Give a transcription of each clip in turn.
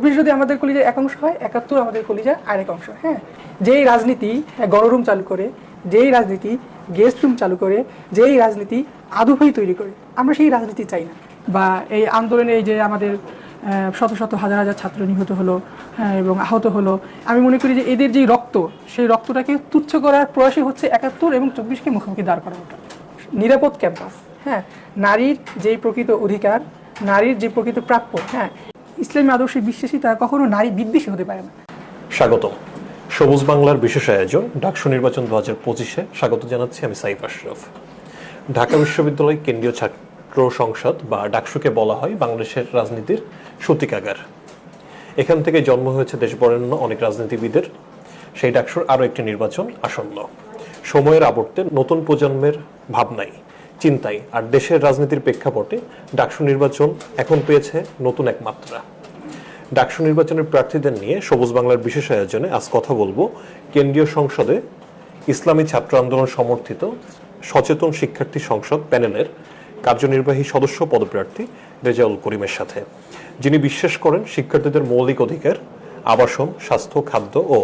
24 যদি আমাদের কলিজার এক অংশ হয়, 71 আমাদের কলিজার আরেক অংশ। হ্যাঁ, যেই রাজনীতি গণরুম চালু করে, যেই রাজনীতি গেস্ট রুম চালু করে, যেই রাজনীতি আদুভাই তৈরি করে, আমরা সেই রাজনীতি চাই না। বা এই আন্দোলনে এই যে আমাদের শত শত হাজার হাজার ছাত্র নিহত হলো, হ্যাঁ, এবং আহত হলো, আমি মনে করি যে এদের যে রক্ত, সেই রক্তটাকে তুচ্ছ করার প্রয়াসই হচ্ছে 71 এবং 24কে মুখোমুখি দাঁড় করানোটা। নিরাপদ ক্যাম্পাস, হ্যাঁ, নারীর যেই প্রকৃত অধিকার, নারীর যে প্রকৃত প্রাপ্য, হ্যাঁ, ইসলামী আদর্শে বিশ্বাসী তারা কখনো নারী বিদ্বেষী হতে পারে না। স্বাগত। সবুজ বাংলার বিশেষ আয়োজন ডাকসু নির্বাচন 2025-এ স্বাগত জানাচ্ছি আমি সাইফ আশরাফ। ঢাকা বিশ্ববিদ্যালয় কেন্দ্রীয় ছাত্র সংসদ বা ডাকসুকে বলা হয় বাংলাদেশের রাজনীতির সূতিকাগার। এখান থেকে জন্ম হয়েছে দেশ বরেণ্য অনেক রাজনীতিবিদের। সেই ডাকসুর আরও একটি নির্বাচন আসন্ন। সময়ের আবর্তে নতুন প্রজন্মের ভাবনায়, চিন্তায় আর দেশের রাজনীতির প্রেক্ষাপটে ডাকসু নির্বাচন এখন পেয়েছে নতুন এক মাত্রা। ডাকসু নির্বাচনের প্রার্থীদের নিয়ে সবুজ বাংলার বিশেষ আয়োজনে আজ কথা বলবো কেন্দ্রীয় সংসদে ইসলামী ছাত্র আন্দোলন সমর্থিত সচেতন শিক্ষার্থী সংসদ প্যানেলের কার্যনির্বাহী সদস্য পদপ্রার্থী রেজাউল করিমের সাথে, যিনি বিশ্বাস করেন শিক্ষার্থীদের মৌলিক অধিকার, আবাসন, স্বাস্থ্য, খাদ্য ও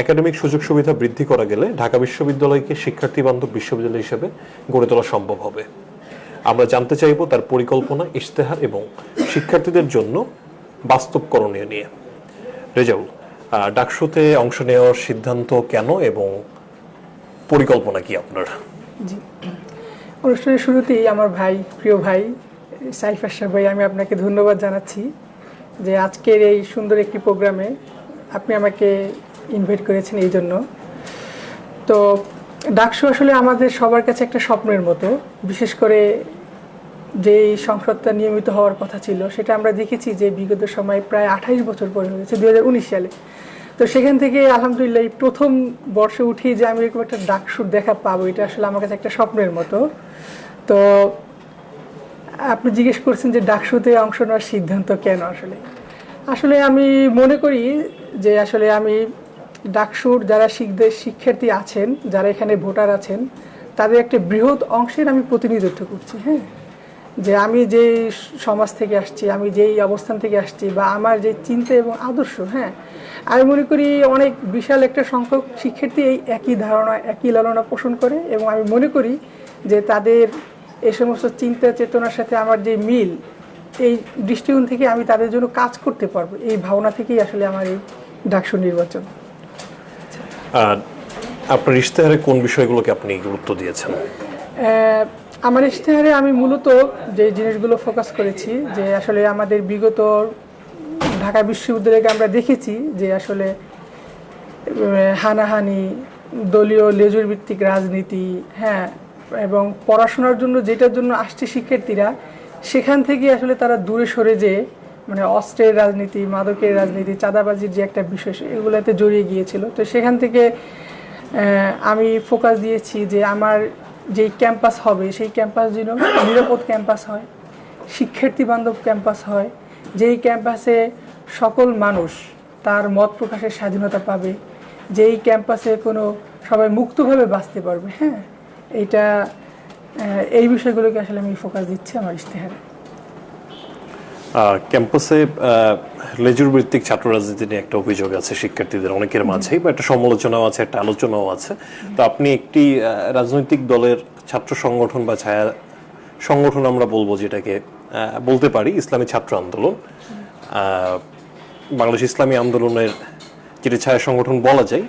একাডেমিক সুযোগ সুবিধা বৃদ্ধি করা গেলে ঢাকা বিশ্ববিদ্যালয়কে শিক্ষার্থী বান্ধব বিশ্ববিদ্যালয় হিসেবে গড়ে তোলা সম্ভব হবে। আমরা জানতে চাইব তার পরিকল্পনা, ইশতেহার এবং শিক্ষার্থীদের জন্য বাস্তব করণীয় নিয়ে। রেজাউল, ডাকসুতে অংশ নেওয়ার সিদ্ধান্ত কেন এবং পরিকল্পনা কি আপনার? জি, অনুষ্ঠানের শুরুতেই আমার ভাই, প্রিয় ভাই সাইফ আশরাফ ভাই, আমি আপনাকে ধন্যবাদ জানাচ্ছি যে আজকের এই সুন্দর একটি প্রোগ্রামে আপনি আমাকে ইনভাইট করেছেন এই জন্য। তো ডাকসু আসলে আমাদের সবার কাছে একটা স্বপ্নের মতো। বিশেষ করে যেই সংসদটা নিয়মিত হওয়ার কথা ছিল, সেটা আমরা দেখেছি যে বিগত সময় প্রায় 28 বছর পরে হয়েছে 2019 সালে। তো সেখান থেকে আলহামদুলিল্লাহ এই প্রথম বর্ষে উঠি যে আমি এরকম একটা ডাকসুর দেখা পাবো, এটা আসলে আমার কাছে একটা স্বপ্নের মতো। তো আপনি জিজ্ঞেস করছেন যে ডাকসুতে অংশ নেওয়ার সিদ্ধান্ত কেন। আসলে আমি মনে করি যে আসলে আমি ডাকসুর যারা শিক্ষার্থী আছেন, যারা এখানে ভোটার আছেন, তাদের একটা বৃহৎ অংশের আমি প্রতিনিধিত্ব করছি। হ্যাঁ, যে আমি যে সমাজ থেকে আসছি, আমি যেই অবস্থান থেকে আসছি, বা আমার যে চিন্তা এবং আদর্শ, হ্যাঁ, আমি মনে করি অনেক বিশাল একটা সংখ্যক শিক্ষার্থী এই একই ধারণা, একই লালনা পোষণ করে, এবং আমি মনে করি যে তাদের এই সমস্ত চিন্তা চেতনার সাথে আমার যে মিল, এই দৃষ্টিকোণ থেকে আমি তাদের জন্য কাজ করতে পারবো, এই ভাবনা থেকেই আসলে আমার এই ডাকসু নির্বাচন। আপনার ইশতেহারে কোন বিষয়গুলোকে আপনি গুরুত্ব দিয়েছেন? আমার ইশতেহারে আমি মূলত যে জিনিসগুলো ফোকাস করেছি, যে আসলে আমাদের বিগত ঢাকা বিশ্ববিদ্যালয়কে আমরা দেখেছি যে আসলে হানাহানি, দলীয় লেজুর ভিত্তিক রাজনীতি, হ্যাঁ, এবং পড়াশোনার জন্য যেটার জন্য আসছে শিক্ষার্থীরা, সেখান থেকে আসলে তারা দূরে সরে যেয়ে মানে অস্ত্রের রাজনীতি, মাদকের রাজনীতি, চাঁদাবাজির যে একটা বিষয়, এগুলোতে জড়িয়ে গিয়েছিল। তো সেখান থেকে আমি ফোকাস দিয়েছি যে আমার যেই ক্যাম্পাস হবে, সেই ক্যাম্পাস যেন নিরাপদ ক্যাম্পাস হয়, শিক্ষার্থী বান্ধব ক্যাম্পাস হয়, যেই ক্যাম্পাসে সকল মানুষ তার মত প্রকাশের স্বাধীনতা পাবে, যেই ক্যাম্পাসে কোনো সবাই মুক্তভাবে বাঁচতে পারবে। হ্যাঁ, এই বিষয়গুলোকে আসলে আমি ফোকাস দিচ্ছি আমার ইশতেহারে। ক্যাম্পাসে লেজুর ভিত্তিক ছাত্র রাজনীতি নিয়ে একটা অভিযোগ আছে শিক্ষার্থীদের অনেকের মাঝেই, বা একটা সমালোচনাও আছে, একটা আলোচনাও আছে। তো আপনি একটি রাজনৈতিক দলের ছাত্র সংগঠন বা ছায়া সংগঠন আমরা বলবো, যেটাকে বলতে পারি ইসলামী ছাত্র আন্দোলন, বাংলাদেশ ইসলামী আন্দোলনের যেটি ছায়া সংগঠন বলা যায়,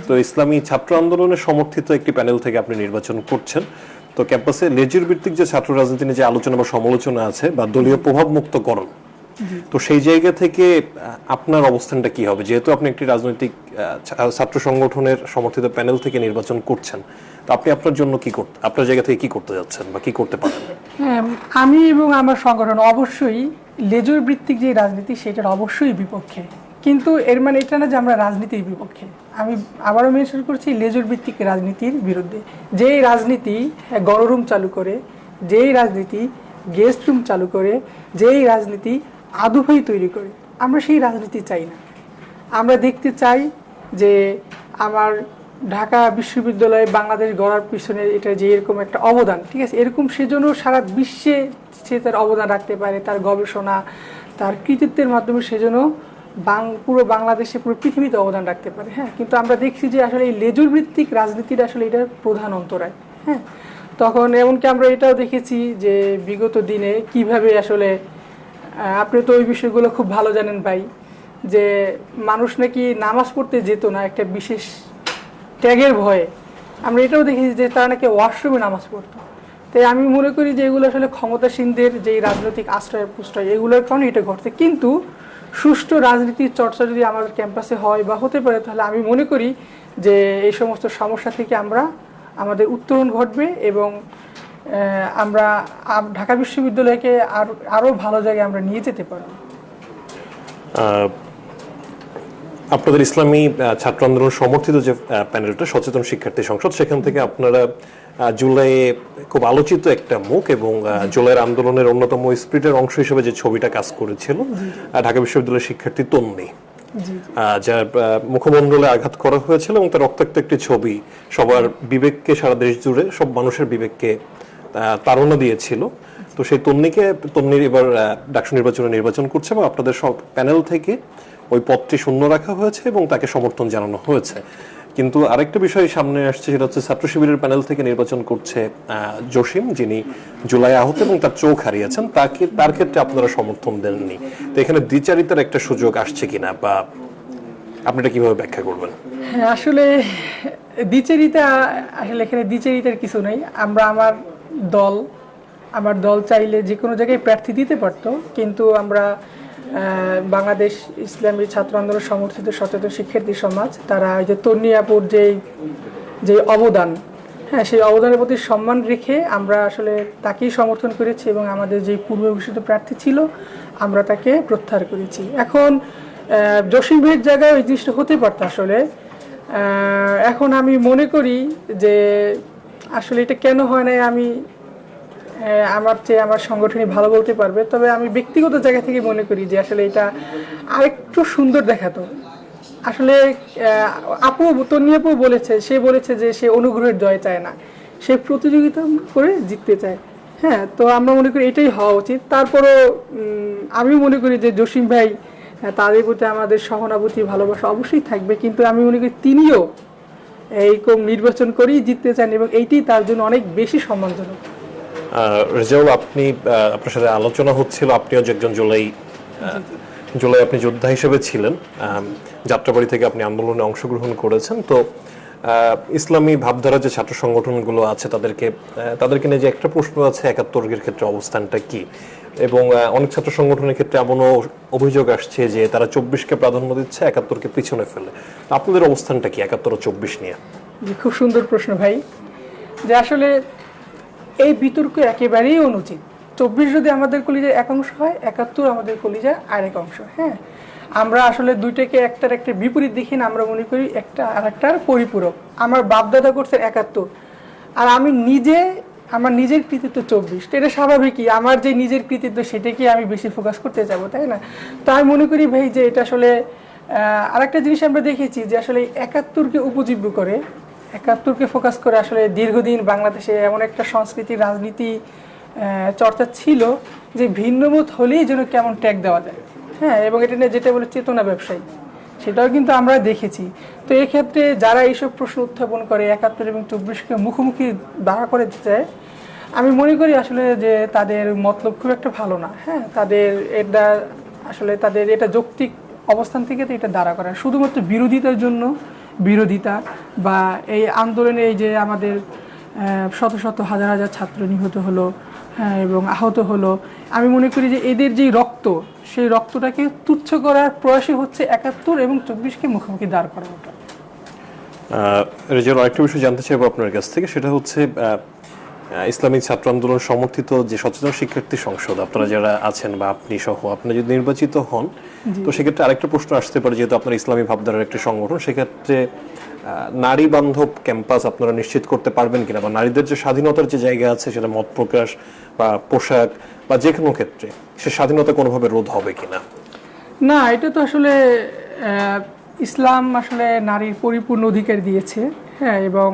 তো ইসলামী ছাত্র আন্দোলনের সমর্থিত একটি প্যানেল থেকে আপনি নির্বাচন করছেন। তো ক্যাম্পাসে লেজুর ভিত্তিক যে ছাত্র রাজনীতি নিয়ে যে আলোচনা বা সমালোচনা আছে, বা দলীয় প্রভাব মুক্তকরণ, তো সেই জায়গা থেকে আপনার অবস্থানটা কি হবে? যেহেতু আপনি একটি রাজনৈতিক ছাত্র সংগঠনের সমর্থিত প্যানেল থেকে নির্বাচন করছেন, তো আপনি আপনার জন্য কি করতে, আপনার জায়গা থেকে কি করতে যাচ্ছেন বা কি করতে পারেন? হ্যাঁ, আমি এবং আমার সংগঠন অবশ্যই লেজুর ভিত্তিক যে রাজনীতি, সেটার অবশ্যই বিপক্ষে। কিন্তু এর মানে এটা না যে আমরা রাজনীতির বিপক্ষে। আমি আবারও মেনশন করছি, লেজুর ভিত্তিক রাজনীতির বিরুদ্ধে। যেই রাজনীতি গণরুম চালু করে, যেই রাজনীতি গেস্ট রুম চালু করে, যেই রাজনীতি আদুভাই তৈরি করে, আমরা সেই রাজনীতি চাই না। আমরা দেখতে চাই যে আমার ঢাকা বিশ্ববিদ্যালয়ে বাংলাদেশ গড়ার পিছনে এটা যে এরকম একটা অবদান, ঠিক আছে, এরকম সেজন্য সারা বিশ্বে সে তার অবদান রাখতে পারে, তার গবেষণা, তার কৃতিত্বের মাধ্যমে সেজন্য পুরো বাংলাদেশে পুরো পৃথিবীতে অবদান রাখতে পারে। হ্যাঁ, কিন্তু আমরা দেখছি যে আসলে এই লেজুর ভিত্তিক রাজনীতিটা আসলে এটার প্রধান অন্তরায়। হ্যাঁ, তখন এমনকি আমরা এটাও দেখেছি যে বিগত দিনে কিভাবে আসলে আপনি তো ওই বিষয়গুলো খুব ভালো জানেন ভাই, যে মানুষ নাকি নামাজ পড়তে যেত না একটা বিশেষ ট্যাগের ভয়ে। আমরা এটাও দেখেছি যে তারা নাকি ওয়াশরুমে নামাজ পড়তো। তাই আমি মনে করি যে এগুলো আসলে ক্ষমতাসীনদের যেই রাজনৈতিক আশ্রয় প্রশ্রয় এগুলোর কারণে এটা ঘটছে। কিন্তু সুষ্ঠু রাজনীতির চর্চা যদি আমাদের ক্যাম্পাসে হয় বা হতে পারে, তাহলে আমি মনে করি যে এই সমস্ত সমস্যা থেকে আমাদের উত্তরণ ঘটবে এবং আমরা ঢাকা বিশ্ববিদ্যালয়কে আরও ভালো জায়গায় আমরা নিয়ে যেতে পারব। আপনাদের ইসলামী ছাত্র আন্দোলন সমর্থিত যে প্যানেলটা সচেতন শিক্ষার্থী সংসদ, সেখান থেকে আপনারা জুলাইয়ে খুব আলোচিত একটা মুখ এবং জুলাইয়ের আন্দোলনের অন্যতম স্পিরিটের অংশ হিসেবে যে ছবিটা কাজ করেছিল ঢাকা বিশ্ববিদ্যালয়ের শিক্ষার্থী তন্নি, যার মুখমণ্ডলে আঘাত করা হয়েছিল এবং তার রক্তাক্ত একটি ছবি সবার বিবেককে, সারা দেশ জুড়ে সব মানুষের বিবেককে তাড়না দিয়েছিল। তো সেই তন্নির এবার ডাকসু নির্বাচন করছে এবং আপনাদের সব প্যানেল থেকে ওই পদটি শূন্য রাখা হয়েছে এবং তাকে সমর্থন জানানো হয়েছে। কিন্তু আরেকটা বিষয় সামনে আসছে, সেটা হচ্ছে ছাত্র শিবিরের প্যানেল থেকে নির্বাচন করছে জসিম, যিনি জুলাই আহত এবং তার চোখ হারিয়েছেন। তার ক্ষেত্রে আপনারা সমর্থন দেননি। তো এখানে দ্বিচারিতার একটা সুযোগ আসছে কিনা, বা আপনি এটা কিভাবে ব্যাখ্যা করবেন? হ্যাঁ, আসলে এখানে দ্বিচারিতার কিছু নেই। আমার দল চাইলে যে কোনো জায়গায় প্রার্থী দিতে পারতো, কিন্তু আমরা বাংলাদেশ ইসলামী ছাত্র আন্দোলন সমর্থিত সচেতন শিক্ষার্থী সমাজ, তারা ওই যে তন্নি আপুর যে অবদান, হ্যাঁ, সেই অবদানের প্রতি সম্মান রেখে আমরা আসলে তাকেই সমর্থন করেছি এবং আমাদের যে পূর্ব ঘোষিত প্রার্থী ছিল আমরা তাকে প্রত্যাহার করেছি। এখন জসিম ভাইয়ের জায়গায় ওই জিনিসটা হতে পারতো আসলে। এখন আমি মনে করি যে আসলে এটা কেন হয় না, আমার সংগঠনই ভালো বলতে পারবে। তবে আমি ব্যক্তিগত জায়গা থেকে মনে করি যে আসলে এটা আরেকটু সুন্দর দেখাতো। আসলে তন্নি আপু বলেছে যে সে অনুগ্রহের জয় চায় না, সে প্রতিযোগিতা করে জিততে চায়। হ্যাঁ, তো আমরা মনে করি এটাই হওয়া উচিত। তারপরও আমি মনে করি যে জসিম ভাই, তাদের প্রতি আমাদের সহানুভূতি ভালোবাসা অবশ্যই থাকবে, কিন্তু আমি মনে করি তিনিও এইরকম নির্বাচন করেই জিততে চান এবং এইটাই তার জন্য অনেক বেশি সম্মানজনক। রেজাউল, আপনার সাথে আলোচনা হচ্ছিল, আপনিও যে একজন জুলাই আপনি যোদ্ধা হিসেবে ছিলেন, যাত্রাবাড়ি থেকে আপনি আন্দোলনে অংশগ্রহণ করেছেন। তো ইসলামী ভাবধারা যে ছাত্র সংগঠনগুলো আছে তাদেরকে নিয়ে যে একটা প্রশ্ন আছে, ৭১-এর ক্ষেত্রে অবস্থানটা কি? এবং অনেক ছাত্র সংগঠনের ক্ষেত্রে এমনও অভিযোগ আসছে যে তারা ২৪কে প্রাধান্য দিচ্ছে, ৭১কে পিছনে ফেলে। আপনাদের অবস্থানটা কি ৭১ ও ২৪ নিয়ে? খুব সুন্দর প্রশ্ন ভাই। যে আসলে এই বিতর্ক একেবারেই অনুচিত। ২৪ যদি আমাদের কলিজার এক অংশ হয়, ৭১ আমাদের কলিজার আরেক অংশ। হ্যাঁ, আমরা আসলে দুইটাকে একটার একটা বিপরীত দেখি না, আমরা মনে করি একটা আরেকটার পরিপূরক। আমার বাপদাদা করছে ৭১, আর আমার নিজের কৃতিত্ব ২৪। তো এটা স্বাভাবিকই, আমার যে নিজের কৃতিত্ব সেটাকে আমি বেশি ফোকাস করতে যাবো, তাই না? তো আমি মনে করি ভাই যে এটা আসলে আরেকটা জিনিস আমরা দেখেছি যে আসলে ৭১কে উপজীব্য করে, ৭১কে ফোকাস করে আসলে দীর্ঘদিন বাংলাদেশে এমন একটা সংস্কৃতি রাজনীতি চর্চা ছিল যে ভিন্নমত হলেই যেন কেমন ট্যাগ দেওয়া যায়। হ্যাঁ, এবং এটা নিয়ে যেটা বলে চেতনা ব্যবসায়ী, সেটাও কিন্তু আমরা দেখেছি। তো এক্ষেত্রে যারা এইসব প্রশ্ন উত্থাপন করে ৭১ এবং ২৪কে মুখোমুখি দাঁড়া করে দিতে, আমি মনে করি আসলে যে তাদের মতলব খুব একটা ভালো না। হ্যাঁ, তাদের এটা যৌক্তিক অবস্থান থেকে তো এটা দাঁড়া করা শুধুমাত্র বিরোধিতার জন্য বিরোধিতা, বা এই আন্দোলনে এই যে আমাদের শত শত হাজার হাজার ছাত্র নিহত হলো, হ্যাঁ, এবং আহত হলো, আমি মনে করি যে এদের যে রক্ত, সেই রক্তটাকে তুচ্ছ করার প্রয়াসই হচ্ছে ৭১ এবং ২৪কে মুখোমুখি দাঁড় করানো। রেজাউল, আরেকটা বিষয় জানতে চাইবো আপনার কাছ থেকে, সেটা হচ্ছে ইসলামিক ছাত্র আন্দোলন সমর্থিত যে সচেতন শিক্ষার্থী সংসদ, আপনারা যারা আছেন বা আপনি সহ, আপনারা যদি নির্বাচিত হন, তো সেক্ষেত্রে আরেকটা প্রশ্ন আসতে পারে, যেহেতু আপনার ইসলামী ভাবধারার একটা সংগঠন, সেক্ষেত্রে নারী বান্ধব ক্যাম্পাস আপনারা নিশ্চিত করতে পারবেন কিনা, বা নারীদের যে স্বাধীনতার যে জায়গা আছে, সেটা মত প্রকাশ বা পোশাক বা যে কোনো ক্ষেত্রে সে স্বাধীনতা কোনোভাবে রোধ হবে কিনা? না, এটা তো আসলে ইসলাম আসলে নারীর পরিপূর্ণ অধিকার দিয়েছে। হ্যাঁ, এবং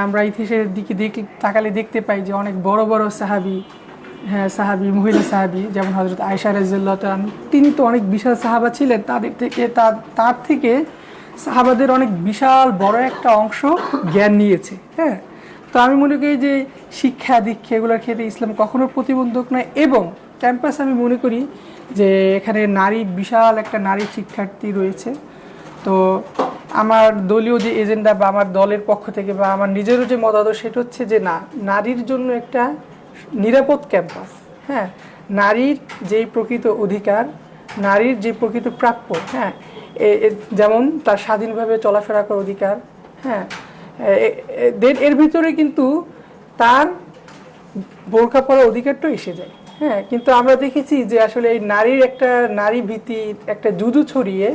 আমরা ইতিহাসের দিকে তাকালে দেখতে পাই যে অনেক বড় বড় সাহাবী হ্যাঁ সাহাবী, মহিলা সাহাবী, যেমন হযরত আয়েশা রাদিয়াল্লাহু তাআলা, তিনি তো অনেক বিশাল সাহাবা ছিলেন। তার থেকে সাহাবাদের অনেক বিশাল বড় একটা অংশ জ্ঞান নিয়েছে। হ্যাঁ, তো আমি মনে করি যে শিক্ষা দীক্ষা এগুলোর ক্ষেত্রে ইসলাম কখনো প্রতিবন্ধক নয়। এবং ক্যাম্পাস আমি মনে করি যে এখানে বিশাল একটা নারী শিক্ষার্থী রয়েছে। তো আমার দলীয় যে এজেন্ডা বা আমার দলের পক্ষ থেকে বা আমার নিজেরও যে মতাদর্শ, সেটা হচ্ছে যে না, নারীর জন্য একটা নিরাপদ ক্যাম্পাস। হ্যাঁ, নারীর যেই প্রকৃত অধিকার, নারীর যে প্রকৃত প্রাপ্য, হ্যাঁ, যেমন তার স্বাধীনভাবে চলাফেরা করার অধিকার, হ্যাঁ, এর ভিতরে কিন্তু তার বোরকা পরার অধিকারটা এসে যায়। হ্যাঁ, কিন্তু আমরা দেখেছি যে আসলে এই নারী ভীতির একটা জুজু ছড়িয়ে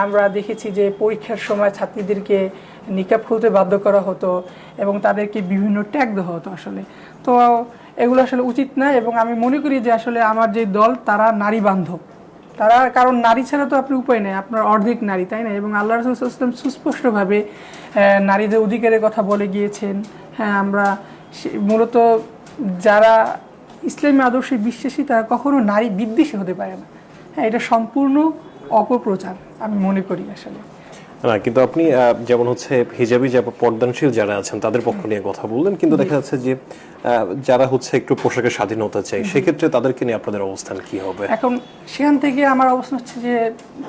আমরা দেখেছি যে পরীক্ষার সময় ছাত্রীদেরকে নিকাব খুলতে বাধ্য করা হতো এবং তাদেরকে বিভিন্ন ট্যাগ দেওয়া হতো আসলে। তো এগুলো আসলে উচিত না। এবং আমি মনে করি যে আসলে আমার যে দল, তারা নারী বান্ধব। কারণ নারী ছাড়া তো আপনি উপায় নেই, আপনার অর্ধেক নারী, তাই না? এবং আল্লাহ রাসূল সাল্লাল্লাহু আলাইহি ওয়াসাল্লাম সুস্পষ্টভাবে নারীদের অধিকারের কথা বলে গিয়েছেন। হ্যাঁ, আমরা মূলত যারা ইসলামী আদর্শে বিশ্বাসী, তারা কখনো নারী বিদ্বেষী হতে পারে না। হ্যাঁ, এটা সম্পূর্ণ অপপ্রচার আমি মনে করি আসলে। না, কিন্তু আপনি যেমন হচ্ছে হিজাবি পর্দানশীল যারা আছেন তাদের পক্ষ নিয়ে কথা বললেন, কিন্তু দেখা যাচ্ছে যে যারা হচ্ছে একটু পোশাকের স্বাধীনতা চাই, সেক্ষেত্রে তাদেরকে নিয়ে আপনাদের অবস্থান কি হবে? এখন সেখান থেকে আমার অবস্থান হচ্ছে যে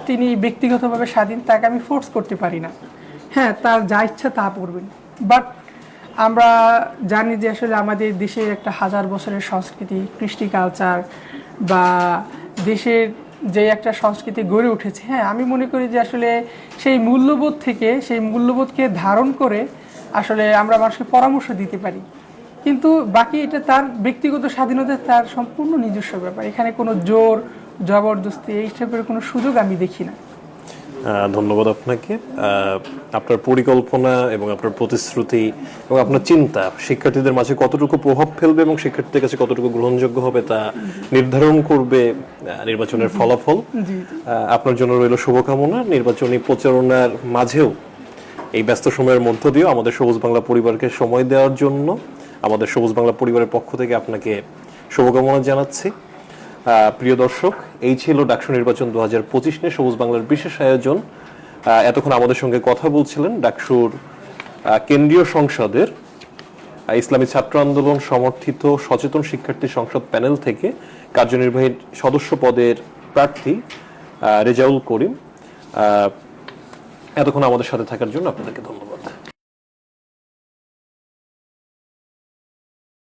তিনি ব্যক্তিগতভাবে স্বাধীন, তাকে আমি ফোর্স করতে পারি না। হ্যাঁ, তার যা ইচ্ছা তা পড়বেন। বাট আমরা জানি যে আসলে আমাদের দেশের একটা 1000 বছরের সংস্কৃতি, কৃষ্টি কালচার বা দেশের যে একটা সংস্কৃতি গড়ে উঠেছে, হ্যাঁ, আমি মনে করি যে আসলে সেই মূল্যবোধকে ধারণ করে আসলে আমরা মানুষকে পরামর্শ দিতে পারি। কিন্তু বাকি এটা তার ব্যক্তিগত স্বাধীনতা, তার সম্পূর্ণ নিজস্ব ব্যাপার। এখানে কোনো জোর জবরদস্তি এই টাইপের কোনো সুযোগ আমি দেখি না। ধন্যবাদ আপনাকে। আপনার পরিকল্পনা এবং আপনার প্রতিশ্রুতি এবং আপনার চিন্তা শিক্ষার্থীদের মাঝে কতটুকু প্রভাব ফেলবে এবং শিক্ষার্থীদের কাছে কতটুকু গ্রহণযোগ্য হবে তা নির্ধারণ করবে নির্বাচনের ফলাফল। আপনার জন্য রইল শুভকামনা। নির্বাচনী প্রচারণার মাঝেও এই ব্যস্ত সময়ের মধ্য দিয়েও আমাদের সবুজ বাংলা পরিবারকে সময় দেওয়ার জন্য আমাদের সবুজ বাংলা পরিবারের পক্ষ থেকে আপনাকে শুভকামনা জানাচ্ছি। প্রিয় দর্শক, এই ছিল ডাকসু নির্বাচন 2025 নিয়ে সবুজ বাংলার বিশেষ আয়োজন। এতক্ষণ আমাদের সঙ্গে কথা বলছিলেন ডাকসুর কেন্দ্রীয় সংসদের ইসলামী ছাত্র আন্দোলন সমর্থিত সচেতন শিক্ষার্থী সংসদ প্যানেল থেকে কার্যনির্বাহী সদস্য পদের প্রার্থী রেজাউল করিম। এতক্ষণ আমাদের সাথে থাকার জন্য আপনাদেরকে ধন্যবাদ।